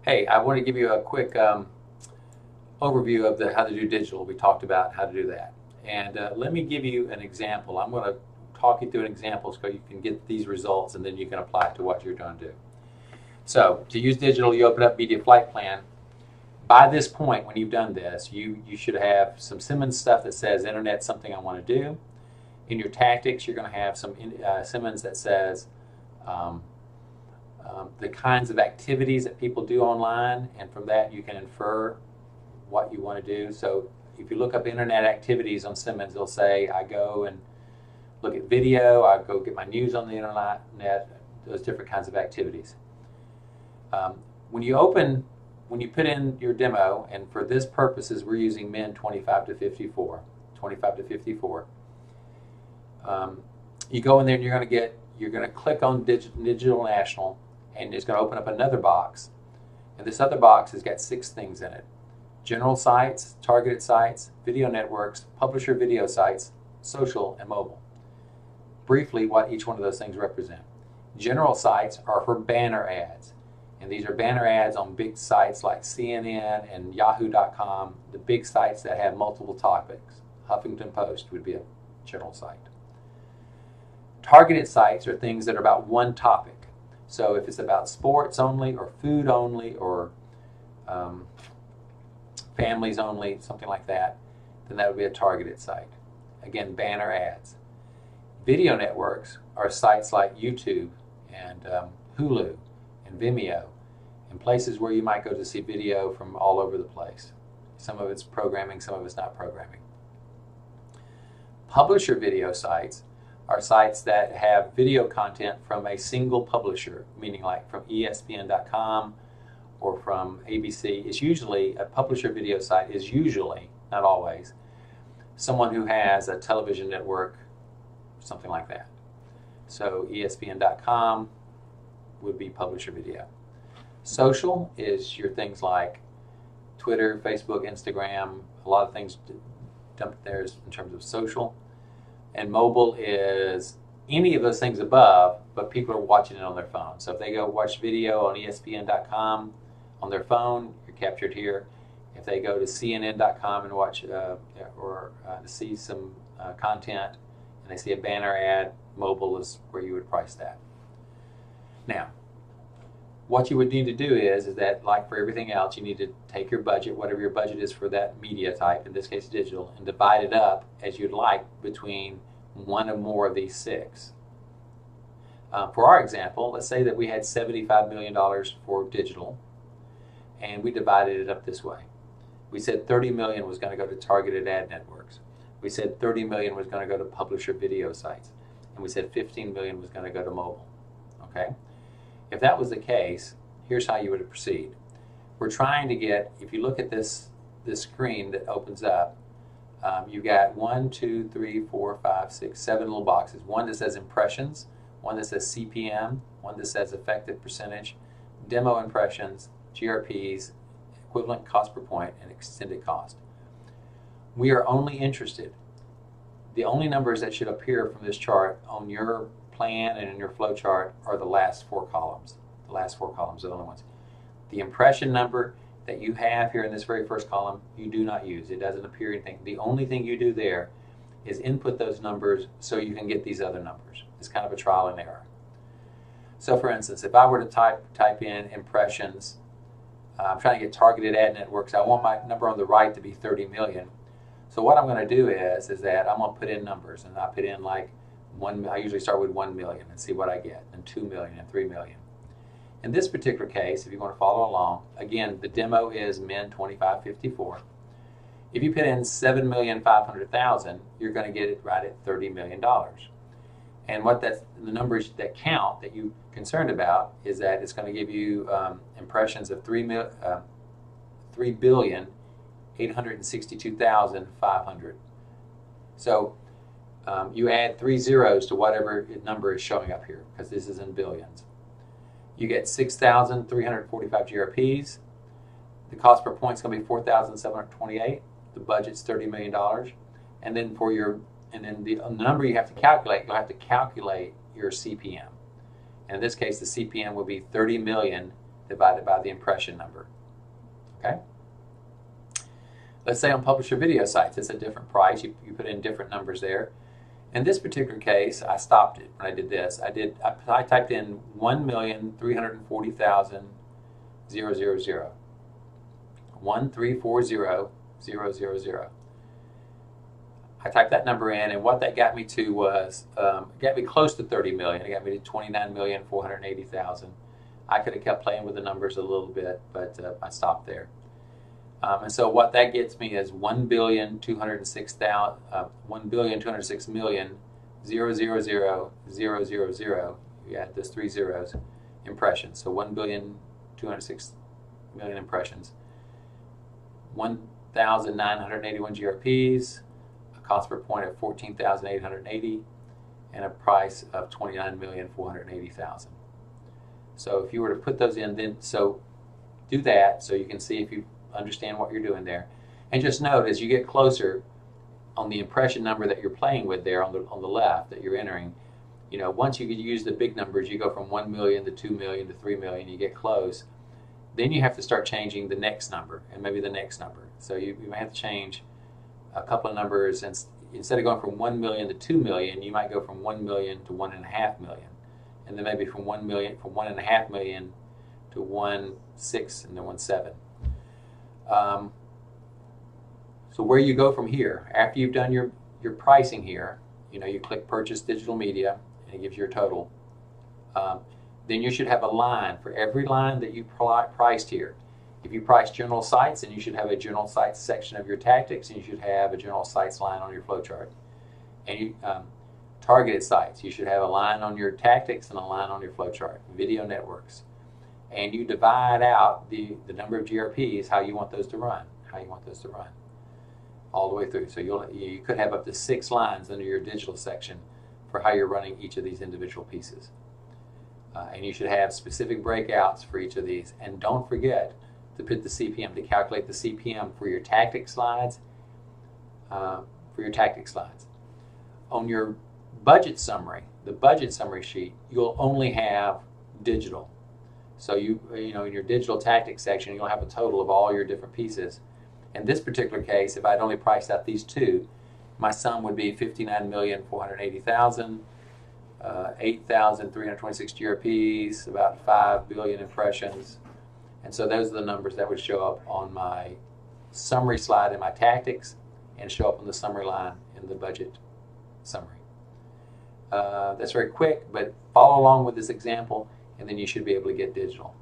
Hey, I want to give you a quick overview of how to do digital. We talked about how to do that. And let me give you an example. I'm going to talk you through an example so you can get these results and then you can apply it to what you're trying to do. So to use digital, you open up Media Flight Plan. By this point, when you've done this, you should have some Simmons stuff that says Internet something I want to do. In your tactics, you're going to have some Simmons that says um, the kinds of activities that people do online, and from that you can infer what you want to do. So if you look up internet activities on Simmons, they'll say I go and look at video, I go get my news on the internet, those different kinds of activities. Um, when you open, when you put in your demo, and for this purposes we're using men 25 to 54, 25 to 54. You go in there and you're going to click on Digital National, and it's going to open up another box. And this other box has got 6 things in it: general sites, targeted sites, video networks, publisher video sites, social, and mobile. Briefly, what each one of those things represent. General sites are for banner ads. And these are banner ads on big sites like CNN and Yahoo.com, the big sites that have multiple topics. Huffington Post would be a general site. Targeted sites are things that are about one topic. So if it's about sports only or food only or families only, something like that, then that would be a targeted site. Again, banner ads. Video networks are sites like YouTube and Hulu and Vimeo and places where you might go to see video from all over the place. Some of it's programming, some of it's not programming. Publisher video sites are sites that have video content from a single publisher, meaning like from ESPN.com or from ABC. It's usually, a publisher video site is usually, not always, someone who has a television network, something like that. So ESPN.com would be publisher video. Social is your things like Twitter, Facebook, Instagram, a lot of things dumped there in terms of social. And mobile is any of those things above, but people are watching it on their phone. So if they go watch video on ESPN.com on their phone, you're captured here. If they go to CNN.com and watch to see some content and they see a banner ad, mobile is where you would price that. Now, what you would need to do is that, like for everything else, you need to take your budget, whatever your budget is for that media type, in this case digital, and divide it up as you'd like between one or more of these 6. For our example, let's say that we had $75 million for digital, and we divided it up this way. We said $30 million was going to go to targeted ad networks. We said $30 million was going to go to publisher video sites, and we said $15 million was going to go to mobile. Okay? If that was the case, here's how you would proceed. We're trying to get, if you look at this screen that opens up, you've got 1, 2, 3, 4, 5, 6, 7 little boxes. One that says impressions, one that says CPM, one that says effective percentage, demo impressions, GRPs, equivalent cost per point, and extended cost. We are only interested, the only numbers that should appear from this chart on your plan and in your flow chart are the last 4 columns. The last 4 columns are the only ones. The impression number that you have here in this very first column, you do not use. It doesn't appear anything. The only thing you do there is input those numbers so you can get these other numbers. It's kind of a trial and error. So for instance, if I were to type in impressions, I'm trying to get targeted ad networks. I want my number on the right to be 30 million. So what I'm going to do is that I'm going to put in numbers, and I put in like I usually start with 1 million and see what I get, and 2 million and 3 million. In this particular case, if you want to follow along, again, the demo is men 25-54. If you put in 7,500,000, you're going to get it right at $30 million. And the numbers that count that you're concerned about is that it's going to give you impressions of 3,862,500. So you add 3 zeros to whatever number is showing up here, because this is in billions. You get 6,345 GRPs. The cost per point is going to be 4,728. The budget's $30 million. And then the number you have to calculate, you'll have to calculate your CPM. And in this case, the CPM will be 30 million divided by the impression number. Okay? Let's say on publisher video sites, it's a different price. You put in different numbers there. In this particular case, I stopped it when I did this. I typed in 1,340,000 000. 1,340,000. I typed that number in, and what that got me to was, it got me close to 30 million. It got me to 29,480,000. I could have kept playing with the numbers a little bit, but I stopped there. And so what that gets me is 1,206,000,000. You add those 3 zeros, impressions. So 1,206,000,000 impressions. 1,981 GRPs, a cost per point of 14,880, and a price of 29,480,000. So if you were to put those in, then do that so you can see if you understand what you're doing there. And just note, as you get closer on the impression number that you're playing with there on the left that you're entering, once you use the big numbers, you go from 1 million to 2 million to 3 million, you get close. Then you have to start changing the next number and maybe the next number. So you may have to change a couple of numbers, and instead of going from 1 million to 2 million, you might go from 1 million to 1.5 million. And then maybe from 1.5 million to 1.6 and then 1.7. So where you go from here, after you've done your pricing here, you click Purchase Digital Media, and it gives you your total. Then you should have a line for every line that you priced here. If you price general sites, then you should have a general sites section of your tactics, and you should have a general sites line on your flowchart. And targeted sites, you should have a line on your tactics and a line on your flowchart. Video networks. And you divide out the number of GRPs, how you want those to run, all the way through. So you could have up to 6 lines under your digital section for how you're running each of these individual pieces. And you should have specific breakouts for each of these. And don't forget to put the CPM, to calculate the CPM for your tactic slides. On your budget summary, the budget summary sheet, you'll only have digital. So in your digital tactics section, you'll have a total of all your different pieces. In this particular case, if I'd only priced out these 2, my sum would be 59,480,000, 8,326 GRPs, about 5 billion impressions. And so those are the numbers that would show up on my summary slide in my tactics and show up on the summary line in the budget summary. That's very quick, but follow along with this example, and then you should be able to get digital.